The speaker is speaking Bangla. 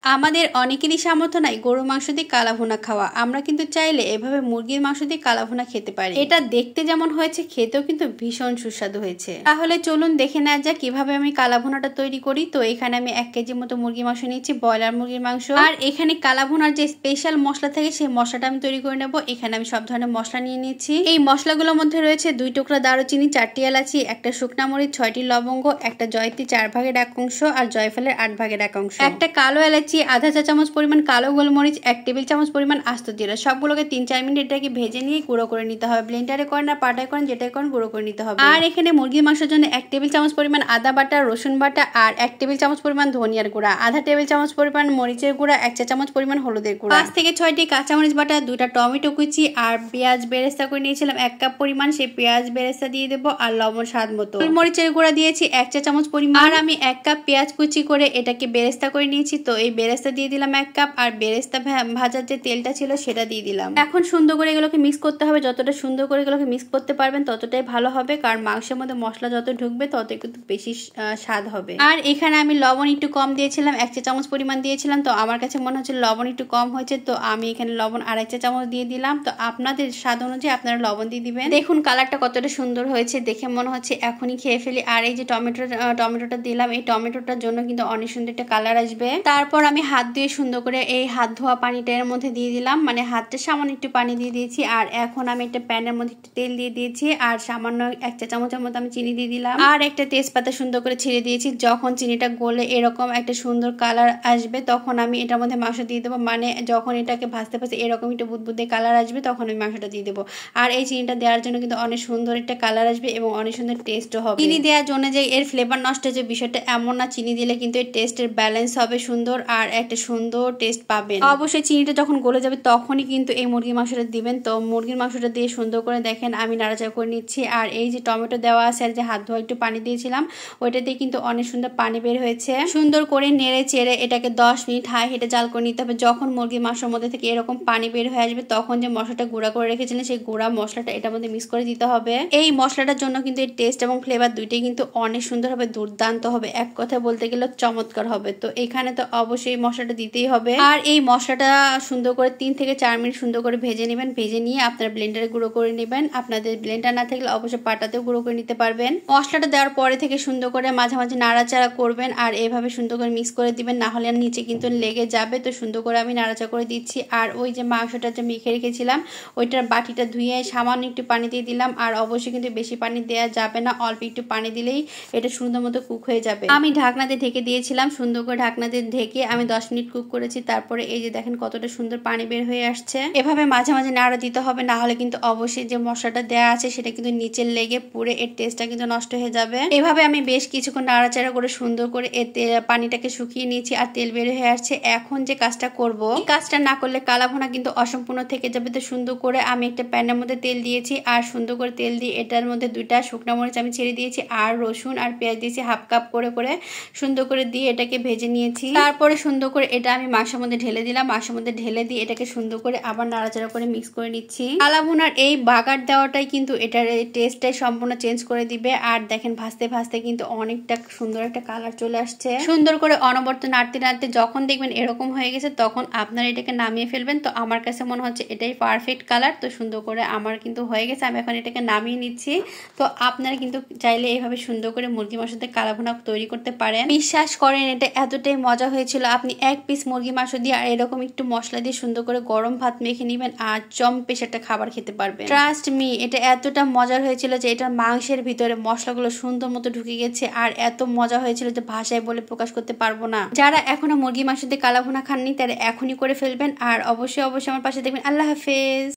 আমাদের অনেকেরই সামর্থ্য নাই গরুর মাংস দিয়ে কালা ভুনা খাওয়া। আমরা কিন্তু চাইলে এভাবে মুরগির মাংস দিয়ে কালা ভুনা খেতে পারি। এটা দেখতে যেমন হয়েছে, খেতেও কিন্তু ভীষণ সুস্বাদু হয়েছে। তাহলে চলুন দেখে নেওয়া যাক কিভাবে আমি কালা ভুনাটা তৈরি করি। তো এখানে আমি 1 কেজির মতো মুরগির মাংস নিয়েছি, ব্রয়লার মুরগির মাংস। আর এখানে কালা ভুনার যে স্পেশাল মশলা থাকে সেই মশলাটা আমি তৈরি করে নেব। এখানে আমি সব ধরনের মশলা নিয়ে নিয়েছি। এই মশলাগুলোর মধ্যে রয়েছে 2 টুকরা দারুচিনি, 4টি এলাচি, একটা শুকনা মরিচ, 6টি লবঙ্গ, একটা জয়ত্রী 4 ভাগের 1 অংশ আর জয়ফলের 8 ভাগের 1 অংশ, একটা কালো এলাচি, আধা চা চামচ পরিমাণ কালো গোলমরিচ, 1 টেবিল চামচ পরিমাণ আস্ত জিরা। সবগুলোকে 3-4 মিনিট এটাকে ভেজে নিয়ে গুঁড়ো করে নিতে হবে। ব্লেন্ডারে করেন না পাটায় করেন, যেটাই করেন গুঁড়ো করে নিতে হবে। আর এখানে মুরগির মাংসের জন্য 1 টেবিল চামচ পরিমাণ আদা বাটা, রসুন বাটা আর 1 টেবিল চামচ পরিমাণ ধনিয়ার গুঁড়া, আধা টেবিল চামচ পরিমাণ মরিচের গুঁড়া, 1 চা চামচ পরিমাণ হলুদের গুঁড়া, 5 থেকে 6টি কাঁচামরিচ বাটা, 2টা টমেটো কুচি আর পেঁয়াজ বেরেস্তা করে নিয়েছিলাম 1 কাপ পরিমাণ, সেই পেঁয়াজ বেরেস্তা দিয়ে দেবো আর লবণ স্বাদ মতো। মরিচের গুঁড়া দিয়েছি 1 চা চামচ পরিমাণ। আর আমি 1 কাপ পেঁয়াজ কুচি করে এটাকে বেরেস্তা করে নিয়েছি। তো এই বেরেস্তা দিয়ে দিলাম 1 কাপ আর বেরেস্তা ভাজার যে তেলটা ছিল সেটা দিয়ে দিলাম। এখন সুন্দর করে এগুলোকে মিক্স করতে হবে। যতটা সুন্দর করে এগুলোকে মিক্স করতে পারবেন ততটাই ভালো হবে, কারণ মাংসের মধ্যে মশলা যত ঢুকবে তত কিন্তু বেশি স্বাদ হবে। আর এখানে আমি লবণ একটু কম দিয়েছিলাম, 1 চা চামচ পরিমাণ দিয়েছিলাম। তো আমার কাছে মনে হচ্ছে লবণ একটু কম হয়েছে, তো আমি এখানে লবণ 2.5 চা চামচ দিয়ে দিলাম। তো আপনাদের স্বাদ অনুযায়ী আপনারা লবণ দিয়ে দিবেন। দেখুন কালারটা কতটা সুন্দর হয়েছে, দেখে মনে হচ্ছে এখনই খেয়ে ফেলি। আর এই যে টমেটোটা দিলাম, এই টমেটোটার জন্য কিন্তু অনেক সুন্দর একটা কালার আসবে। তারপর আমি হাত দিয়ে সুন্দর করে এই হাত ধোয়া পানিটা এর মধ্যে দিয়ে দিলাম, মানে হাতটা সামান্য একটু পানি দিয়ে দিয়েছি। আর এখন আমি একটা প্যানের মধ্যে একটু তেল দিয়ে দিয়েছি আর সামান্য 1 চা চামচের মতো আমি চিনি দিয়ে দিলাম আর একটা তেজপাতা সুন্দর করে ছিঁড়ে দিয়েছি। যখন চিনিটা গলে এরকম একটা সুন্দর কালার আসবে তখন আমি এটার মধ্যে মাংস দিয়ে দেবো, মানে যখন এটাকে ভাজতে ভাজতে এরকম একটু বুদবুদে কালার আসবে তখন আমি মাংসটা দিয়ে দেবো। আর এই চিনিটা দেওয়ার জন্য কিন্তু অনেক সুন্দর একটা কালার আসবে এবং অনেক সুন্দর টেস্টও হবে। চিনি দেওয়ার জন্য যে এর ফ্লেভার নষ্ট হচ্ছে বিষয়টা এমন না, চিনি দিলে কিন্তু এর টেস্টের ব্যালেন্স হবে সুন্দর আর একটা সুন্দর টেস্ট পাবেন। অবশ্যই চিনিটা যখন গলে যাবে তখনই কিন্তু এই মুরগির মাংসটা দিবেন। তো মুরগির মাংসটা দিয়ে সুন্দর করে দেখেন আমি নাড়াচাড়া করে নিচ্ছি। আর এই যে টমেটো দেওয়া আছে আর যে হাত ধোয়া একটু পানি দিয়েছিলাম ওইটা দিয়ে কিন্তু অনেক সুন্দর পানি বের হয়েছে। সুন্দর করে নেড়ে চেড়ে এটাকে 10 মিনিট হাই হিটে জাল করে নিতে হবে। যখন মুরগির মাংসের মধ্যে থেকে এরকম পানি বের হয়ে আসবে তখন যে মশলাটা গুঁড়া করে রেখেছিলেন সেই গুঁড়া মশলাটা এটার মধ্যে মিক্স করে দিতে হবে। এই মশলাটার জন্য কিন্তু এর টেস্ট এবং ফ্লেভার দুইটাই কিন্তু অনেক সুন্দর হবে, দুর্দান্ত হবে, এক কথা বলতে গেলে চমৎকার হবে। তো এখানে তো অবশ্যই মশলাটা দিতেই হবে। আর এই মশলাটা সুন্দর করে 3 থেকে 4 মিনিট সুন্দর করে ভেজে নেবেন। ভেজে নিয়ে আপনারা ব্লেন্ডারে গুঁড়ো করে নেবেন। আপনাদের ব্লেন্ডার না থাকলে অবশ্যই পাটাতেও গুঁড়ো করে নিতে পারবেন। মশলাটা দেওয়ার পরে থেকে সুন্দর করে মাঝে মাঝে নাড়াচাড়া করবেন আর এভাবে সুন্দর করে মিক্স করে দিবেন, না হলে নিচে কিন্তু লেগে যাবে। তো সুন্দর করে আমি নাড়াচাড়া করে দিচ্ছি। আর ওই যে মাংসটা যে মেখে রেখেছিলাম ওইটার বাটিটা ধুয়ে সামান্য একটু পানি দিয়ে দিলাম। আর অবশ্যই কিন্তু বেশি পানি দেওয়া যাবে না, অল্প একটু পানি দিলেই এটা সুন্দর মতো কুক হয়ে যাবে। আমি ঢাকনাতে ঢেকে দিয়েছিলাম, সুন্দর করে ঢাকনাতে ঢেকে আমি 10 মিনিট কুক করেছি। তারপরে এই যে দেখেন কতটা সুন্দর পানি বের হয়ে আসছে। এভাবে মাঝে মাঝে নাড়া দিতে হবে, না হলে কিন্তু অবশ্যই যে মশলাটা দেওয়া আছে সেটা কিন্তু নিচে লেগে পুড়ে এর টেস্টটা কিন্তু নষ্ট হয়ে যাবে। এভাবে আমি বেশ কিছুক্ষণ নাড়াচাড়া করে সুন্দর করে এর পানিটাকে শুকিয়ে নিয়েছি আর তেল বের হয়ে আসছে। এখন যে কাজটা করব, এই কাজটা না করলে কালা ভুনা কিন্তু অসম্পূর্ণ থেকে যাবে। তো সুন্দর করে আমি একটা প্যানের মধ্যে তেল দিয়েছি আর সুন্দর করে তেল দিয়ে এটার মধ্যে 2টা শুকনো মরিচ আমি ছেড়ে দিয়েছি আর রসুন আর পেঁয়াজ দিয়েছি হাফ কাপ করে করে সুন্দর করে দিয়ে এটাকে ভেজে নিয়েছি। তারপরে সুন্দর করে এটা আমি মাংসের মধ্যে ঢেলে দিলাম, মাংসের মধ্যে ঢেলে দিয়ে এটাকে সুন্দর করে আবার নাড়াচাড়া করে মিক্স করে নিচ্ছি। কালা ভুনার এই বাগার দেওয়াটাই কিন্তু এটার টেস্টটাই সম্পূর্ণ চেঞ্জ করে দিবে। আর দেখেন ভাজতে ভাজতে কিন্তু অনেকটা সুন্দর একটা কালার চলে আসছে। সুন্দর করে অনবরত নাড়তে নাড়তে যখন দেখবেন এরকম হয়ে গেছে তখন আপনারা এটাকে নামিয়ে ফেলবেন। তো আমার কাছে মনে হচ্ছে এটাই পারফেক্ট কালার। তো সুন্দর করে আমার কিন্তু হয়ে গেছে, আমি এখন এটাকে নামিয়ে নিচ্ছি। তো আপনারা কিন্তু চাইলে এইভাবে সুন্দর করে মুরগি মাংস দিয়ে কালা ভুনা তৈরি করতে পারেন। বিশ্বাস করেন এটা এতটাই মজা হয়েছিল। আপনি 1 পিস মুরগি মাংস দিয়ে আর এরকম একটু মশলা দিয়ে সুন্দর করে গরম ভাত মেখে নেবেন আর জম্পেশ একটা খাবার খেতে পারবেন। ট্রাস্ট মি, এটা এতটা মজার হয়েছিল যে এটা মাংসের ভিতরে মশলাগুলো সুন্দর মতো ঢুকে গেছে আর এত মজা হয়েছিল যে ভাষায় বলে প্রকাশ করতে পারবো না। যারা এখনো মুরগি মাংস দিয়ে কালা ভুনা খাননি তারা এখনই করে ফেলবেন। আর অবশ্যই আমার পাশে দেখবেন। আল্লাহ হাফেজ।